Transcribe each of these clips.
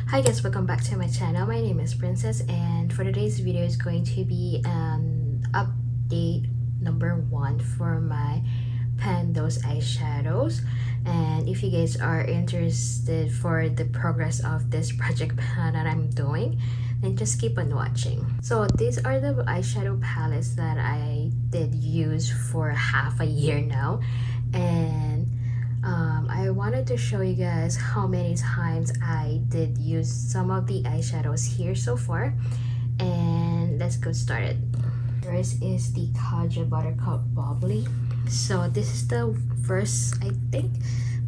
Hi guys, welcome back to my channel. My name is Princess, and for today's video is going to be an update number 1 for my Pan Those Eyeshadows. And if you guys are interested for the progress of this project pan that I'm doing, then just keep on watching. So these are the eyeshadow palettes that I did use for half a year now, and I wanted to show you guys how many times I did use some of the eyeshadows here so far, and let's go started. First is the Kaja Buttercup Bubbly. So this is the first, I think,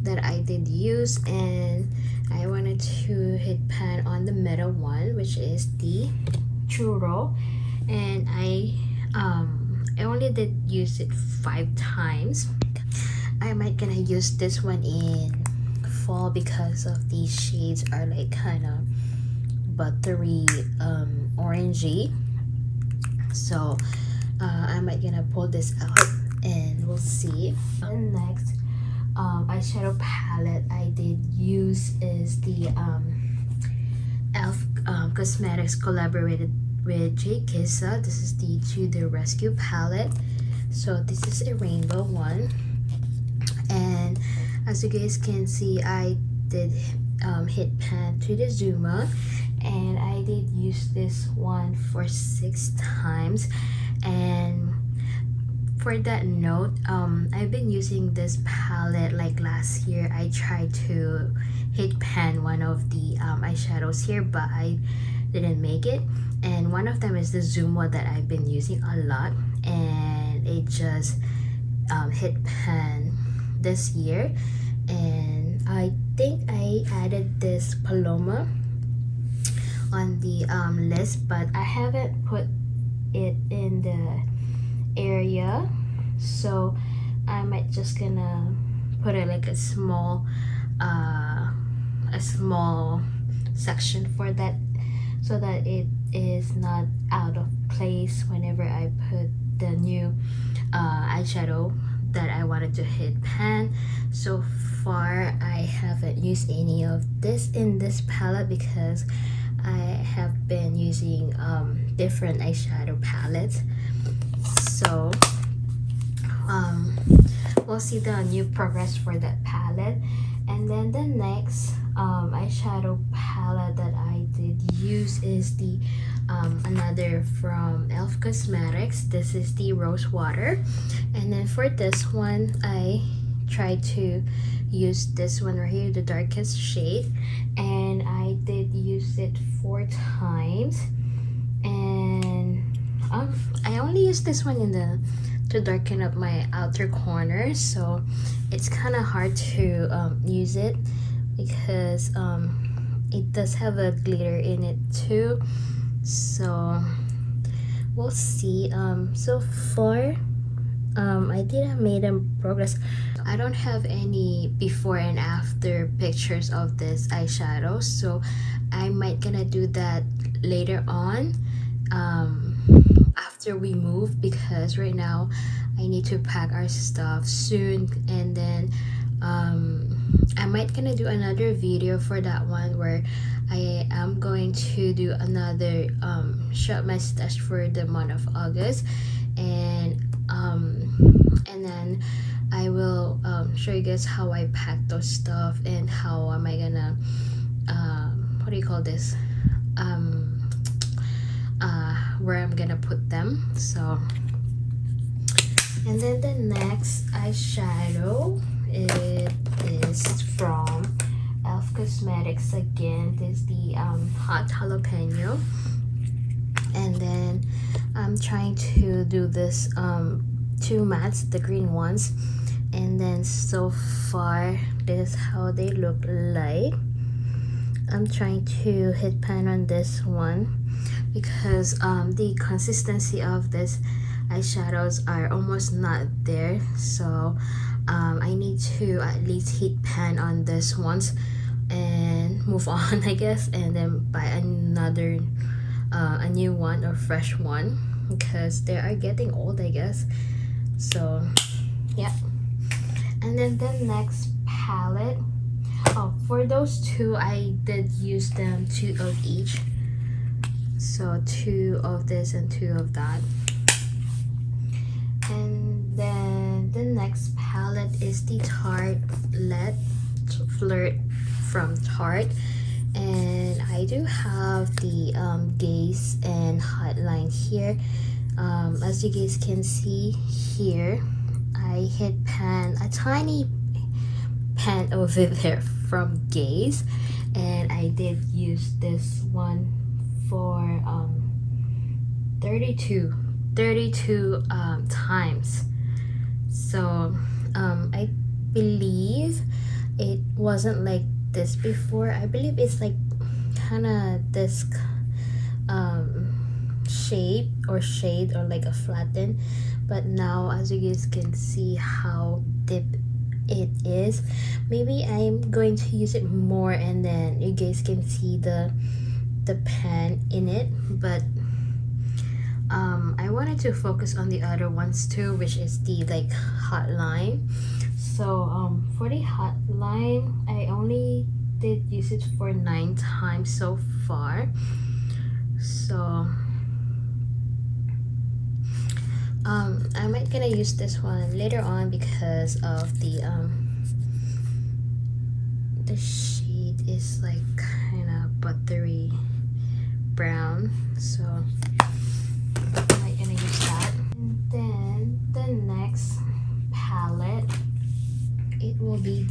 that I did use, and I wanted to hit pan on the middle one, which is the Churro, and I only did use it 5 times. I might gonna use this one in fall because of these shades are like kind of buttery orangey. So I might gonna pull this out and we'll see. The next eyeshadow palette I did use is the e.l.f. Cosmetics collaborated with J. Kissa. This is the To The Rescue palette. So this is a rainbow one. And as you guys can see, I did hit pan to the Zuma, and I did use this one for 6 times. And for that note, I've been using this palette like last year. I tried to hit pan one of the eyeshadows here, but I didn't make it. And one of them is the Zuma that I've been using a lot, and it just hit pan this year. And I think I added this Paloma on the list, but I haven't put it in the area, so I might just gonna put it like a small section for that, so that it is not out of place whenever I put the new eyeshadow that I wanted to hit pan. So far I haven't used any of this in this palette because I have been using different eyeshadow palettes. So we'll see the new progress for that palette. And then the next eyeshadow palette that I did use is the another from e.l.f. Cosmetics. This is the Rose Water. And then for this one, I tried to use this one right here, the darkest shade, and I did use it 4 times. And I only used this one in the to darken up my outer corner, so it's kind of hard to use it because it does have a glitter in it too. So we'll see. So far I didn't made a progress. I don't have any before and after pictures of this eyeshadow, so I might gonna do that later on after we move, because right now I need to pack our stuff soon. And then I might gonna do another video for that one where I am going to do another shop my stash for the month of August, and then I will show you guys how I pack those stuff and how am I gonna what do you call this, where I'm gonna put them. So, and then the next eyeshadow, it is from e.l.f. Cosmetics again. This is the Hot Jalapeno, and then I'm trying to do this 2 mattes, the green ones. And then so far this is how they look like. I'm trying to hit pan on this one because the consistency of this eyeshadows are almost not there, so I need to at least hit pan on this ones and move on, I guess, and then buy another a new one or fresh one because they are getting old, I guess. So yeah. And then the next palette, Oh, for those two, I did use them 2 of each. So 2 of this and 2 of that. And then the next palette is the Tartelette Flirt from Tarte. And I do have the Gaze and Hotline here. As you guys can see here, I hit a tiny pan over there from Gaze, and I did use this one for 32 times. So I believe it wasn't like this before. I believe it's like kind of this shape or shade or like a flatten, but now as you guys can see how deep it is, maybe I'm going to use it more and then you guys can see the pan in it. But I wanted to focus on the other ones too, which is the like hotline. So for the hotline, I only did use it for 9 times so far. So I might gonna use this one later on because of the shade is like kind of buttery brown, so I might gonna use that. And then the next palette, it will be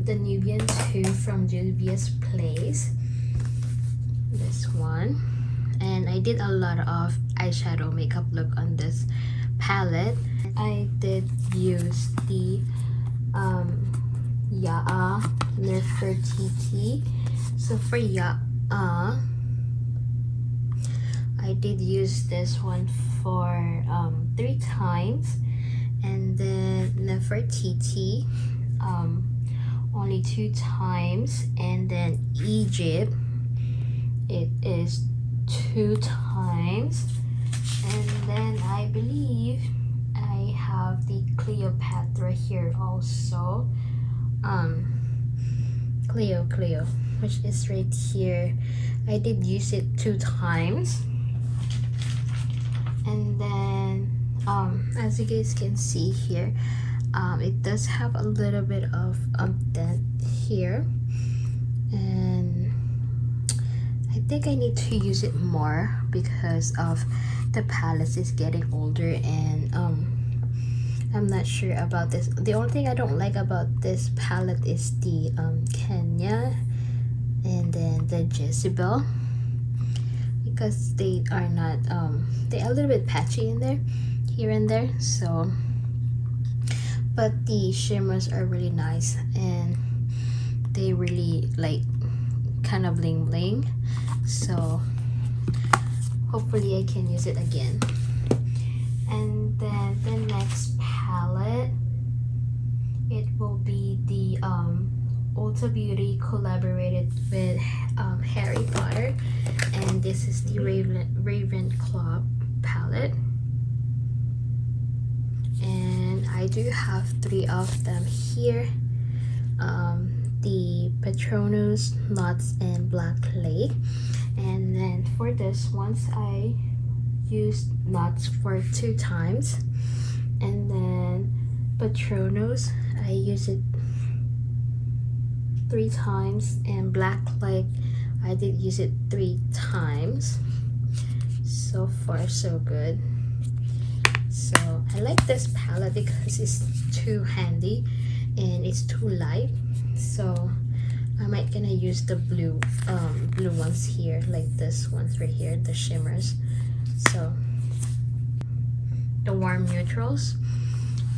the Nubian 2 from Juvia's Place, this one. And I did a lot of eyeshadow makeup look on this palette. I did use the Yaa Nefertiti. So for Yaa, I did use this one for 3 times, and then Nefertiti only 2 times, and then Egypt, it is 2 times, and then I believe I have the Cleopatra here also, Cleo, which is right here. I did use it 2 times, and then as you guys can see here, it does have a little bit of dent here, and I think I need to use it more because of the palette is getting older, and I'm not sure about this. The only thing I don't like about this palette is the Kenya and then the Jezebel, because they are not they are a little bit patchy in there, here and there. So but the shimmers are really nice, and they really like kind of bling bling, so hopefully I can use it again. And then the next palette, it will be the Ulta Beauty collaborated with Harry Potter, and this is the Ravenclaw palette, and I do have 3 of them here. The Patronus, Nuts, and Black Lake. And then for this ones, I used Nuts for 2 times, and then Patronus, I use it 3 times, and Black Lake, I did use it 3 times. So far so good. So I like this palette because it's too handy and it's too light. So I might gonna use the blue ones here, like this ones right here, the shimmers. So the warm neutrals.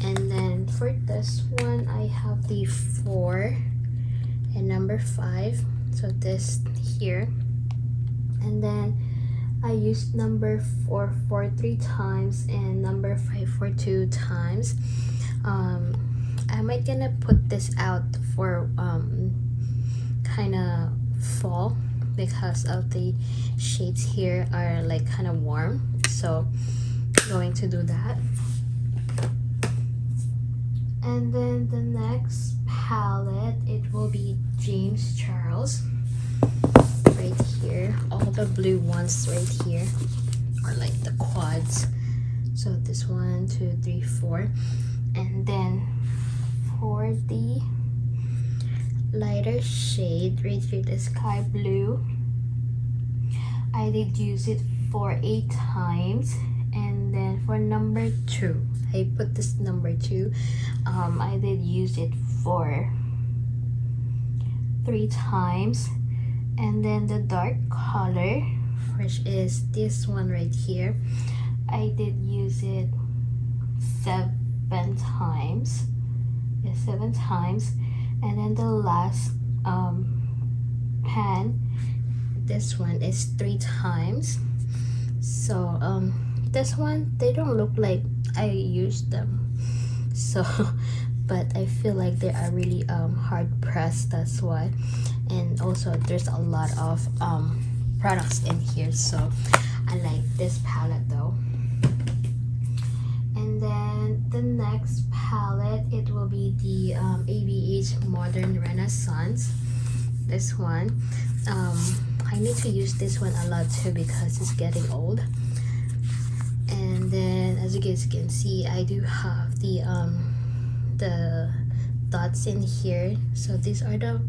And then for this one, I have the 4 and number 5, so this here. And then I used number 4 for 3 times and number 5 for 2 times. I might gonna put this out for kind of fall because of the shades here are like kind of warm, so going to do that. And then the next palette, it will be James Charles right here. All the blue ones right here are like the quads. So this 1, 2, 3, 4. And then for the lighter shade right here, the sky blue, I did use it for 8 times. And then for number 2, I put this number 2, I did use it for 3 times. And then the dark color, which is this one right here, I did use it 7 times. Yeah, 7 times. And then the last pan, this one is 3 times. So this one, they don't look like I used them, so but I feel like they are really hard pressed, that's why. And also there's a lot of products in here, so I like this palette though. And then the next palette, it will be the ABH Modern Renaissance. This one, I need to use this one a lot too because it's getting old. And then as you guys can see, I do have the dots in here. So these are the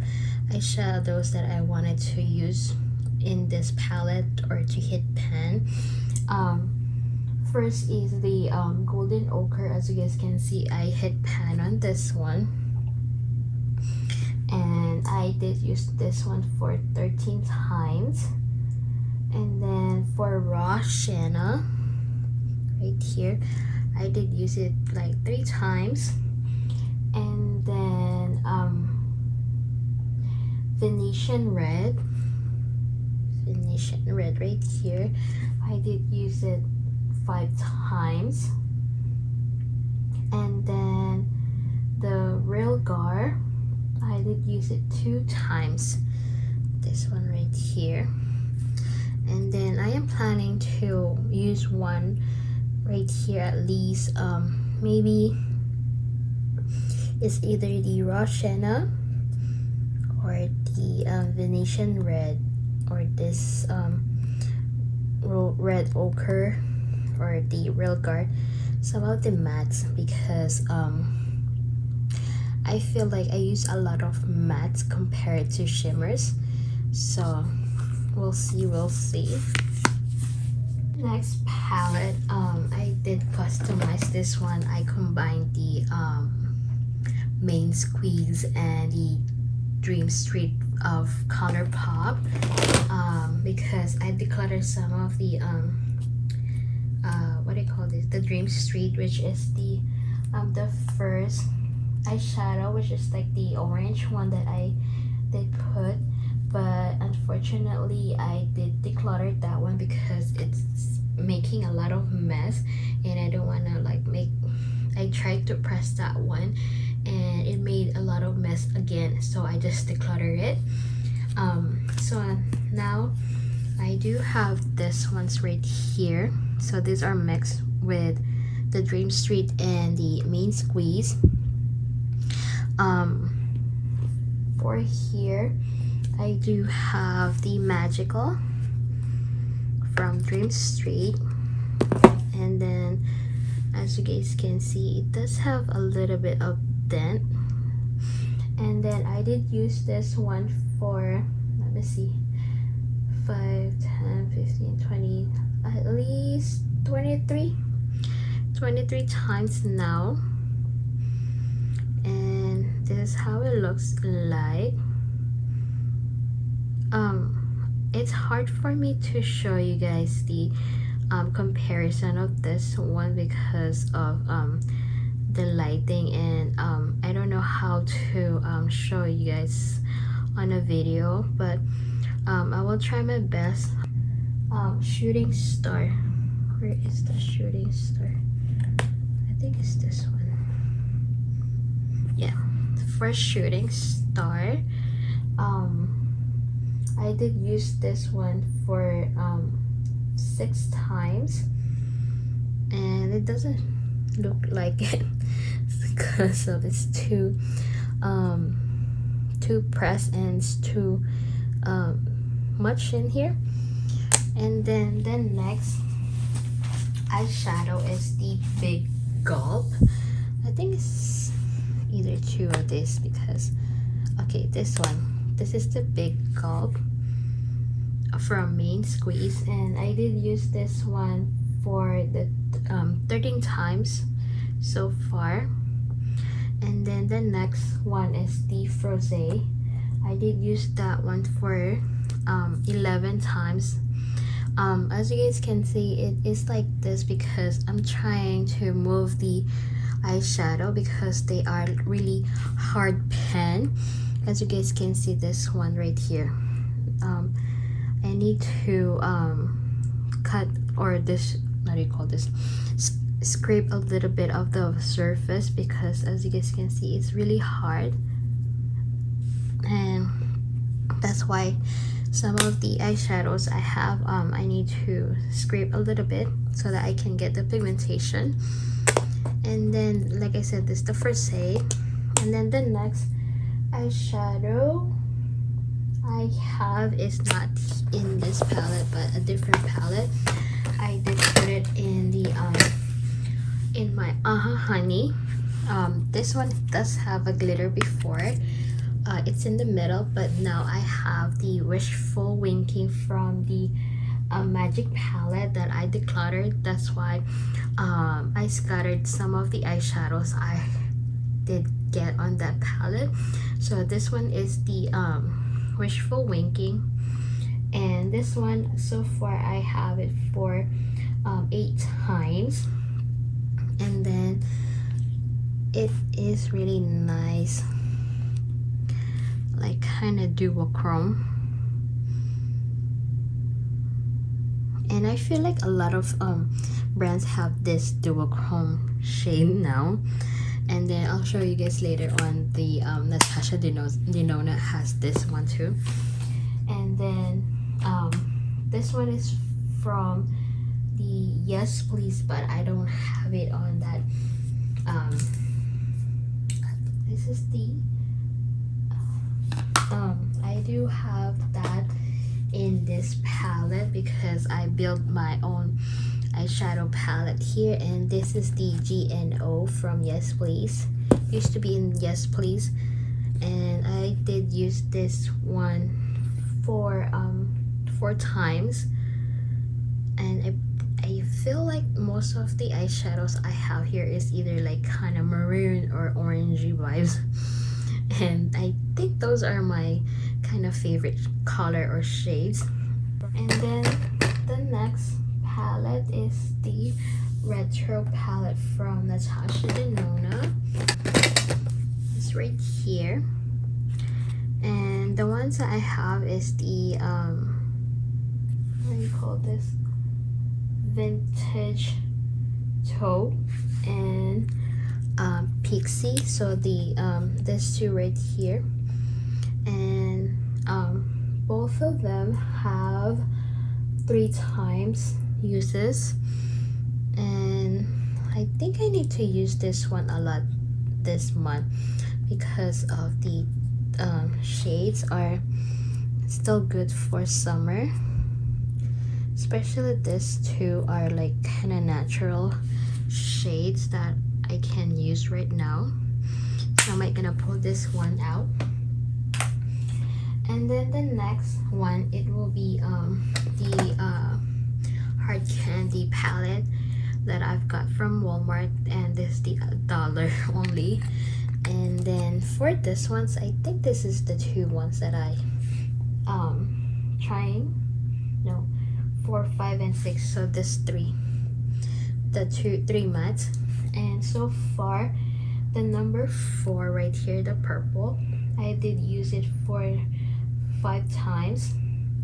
eyeshadows that I wanted to use in this palette or to hit pan. First is the golden ochre. As you guys can see, I hit pan on this one, and I did use this one for 13 times. And then for raw sienna right here, I did use it like 3 times. And then Venetian red right here, I did use it 5 times. And then the real gar, I did use it 2 times, this one right here. And then I am planning to use one right here at least. Maybe it's either the raw sienna or the Venetian red, or this red ochre, or the real guard. Some of the mattes, because I feel like I use a lot of mattes compared to shimmers, so we'll see. Next palette, I did customize this one. I combined the main squeeze and the Dream Street of Colourpop, because I decluttered some of the what do you call this, the Dream Street, which is the first eyeshadow, which is like the orange one that I did put. But unfortunately I did declutter that one because it's making a lot of mess, and I don't want to like I tried to press that one and it made a lot of mess again, so I just decluttered it. So now I do have this ones right here. So these are mixed with the Dream Street and the main squeeze. For here I do have the magical from Dream Street, and then as you guys can see, it does have a little bit of dent. And then I did use this one for, let me see, 5, 10, 15, 20, at least 23 times now. And this is how it looks like. It's hard for me to show you guys the comparison of this one because of the lighting, and I don't know how to show you guys on a video, but I will try my best. Shooting star, where is the shooting star? I think it's this one. Yeah, for shooting star, I did use this one for 6 times, and it doesn't look like it because of it's too too pressed and it's too much in here. And then the next eyeshadow is the Big Gulp. I think it's either two of this because, okay, this one. This is the Big Gulp from Main Squeeze, and I did use this one for the 13 times so far. And then the next one is the Froze. I did use that one for 11 times. As you guys can see, it is like this because I'm trying to move the eyeshadow because they are really hard pen. As you guys can see, this one right here, I need to cut, or this, what do you call this, scrape a little bit of the surface because as you guys can see, it's really hard, and that's why some of the eyeshadows I have, I need to scrape a little bit so that I can get the pigmentation. And then, like I said, this is the Froze. And then the next eyeshadow I have is not in this palette but a different palette. I did put it in the in my Honey. This one does have a glitter before. It's in the middle, but now I have the Wishful Winking from the Magic palette that I decluttered. That's why I scattered some of the eyeshadows I did get on that palette. So this one is the Wishful Winking, and this one so far I have it for 8 times, and then it is really nice, like kind of duochrome. And I feel like a lot of brands have this duochrome shade now. And then I'll show you guys later on the Natasha Denona has this one too. And then this one is from the Yes Please, but I don't have it on that. This is the I do have that in this palette because I built my own eyeshadow palette here, and this is the GNO from Yes Please. Used to be in Yes Please, and I did use this one for 4 times, and I feel like most of the eyeshadows I have here is either like kind of maroon or orangey vibes, and I think those are my kind of favorite color or shades. And then the next palette is the Retro palette from Natasha Denona. It's right here, and the ones that I have is the what do you call this, Vintage Taupe and Pixie. So the these two right here, and both of them have 3 times uses, and I think I need to use this one a lot this month because of the shades are still good for summer, especially these two are like kind of natural shades that I can use right now. So I'm gonna pull this one out. And then the next one, it will be the Hard Candy palette that I've got from Walmart, and this is the $1 only. And then for this ones, I think this is the 2 ones that I trying, no, 4, 5, and 6. So this 3, the 3 mattes. And so far the number 4 right here, the purple, I did use it for 5 times,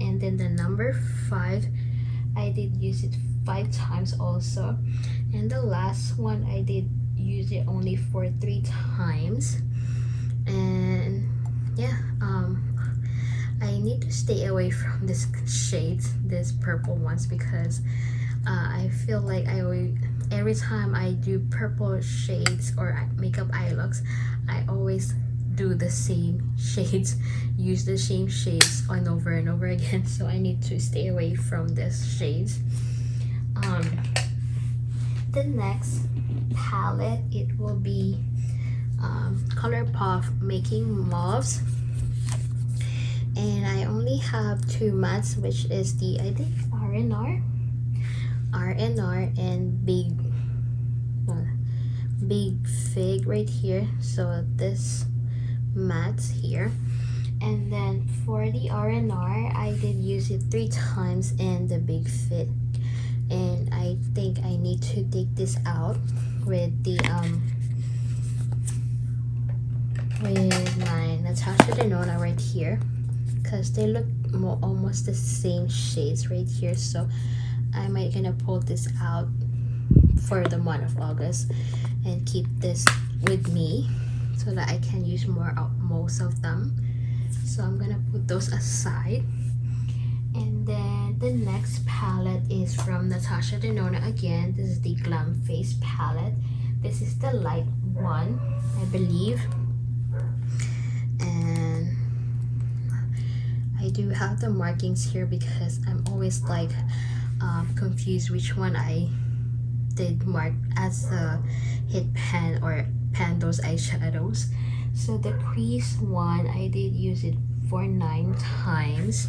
and then the number 5 I did use it 5 times also, and the last one I did use it only for 3 times. And yeah, I need to stay away from this shades, this purple ones, because I feel like every time I do purple shades or makeup eye looks, I always do the same shades, use the same shades on over and over again, so I need to stay away from this shades. The next palette, it will be Colourpop Making Mauves, and I only have two mattes, which is the, I think, R&R and Big Fig right here. So this matte here, and then for the R&R, I did use it 3 times in the Big Fig, and I think I need to take this out with the with my Natasha Denona right here, because they look almost the same shades right here. So I might gonna pull this out for the month of August and keep this with me so that I can use most of them. So I'm gonna put those aside. And then the next palette is from Natasha Denona again. This is the Glam Face palette. This is the light one, I believe. And I do have the markings here because I'm always like confused which one I did mark as the hit pan or Pan Those Eyeshadows. So the crease one, I did use it for 9 times,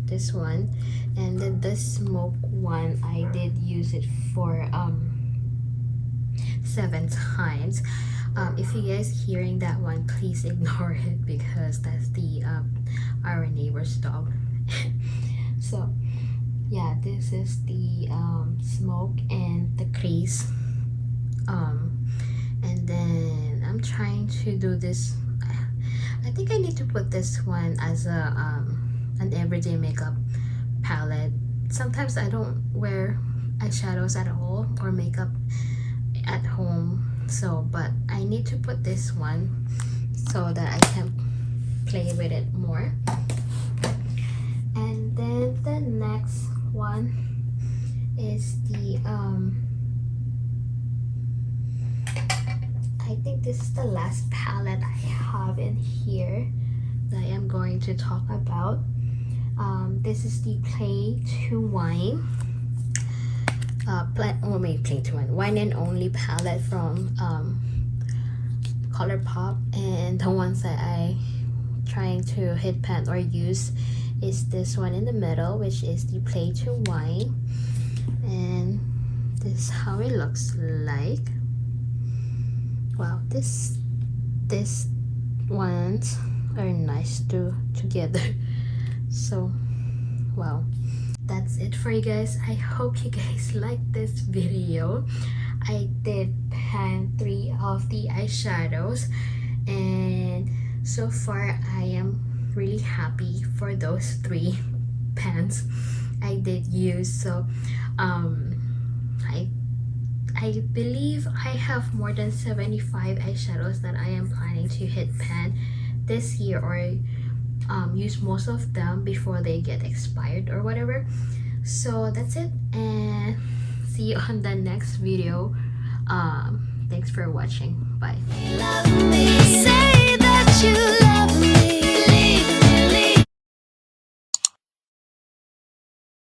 this one, and then the smoke one, I did use it for 7 times. If you guys hearing that one, please ignore it because that's the our neighbor's dog. So yeah, this is the smoke and the crease, and then I'm trying to do this. I think I need to put this one as a an everyday makeup palette. Sometimes I don't wear eyeshadows at all or makeup at home, so but I need to put this one so that I can play with it more. And then the next one is the I think this is the last palette I have in here that I am going to talk about. This is the Play to Wine Wine and Only palette from Colourpop, and the ones that I trying to hit pan or use is this one in the middle, which is the Play to Wine, and this is how it looks like. Wow, this ones are nice together. So wow, that's it for you guys. I hope you guys like this video. I did pan 3 of the eyeshadows, and so far I am really happy for those 3 pans I did use. So I believe I have more than 75 eyeshadows that I am planning to hit pan this year, or use most of them before they get expired or whatever. So that's it, and see you on the next video. Thanks for watching. Bye.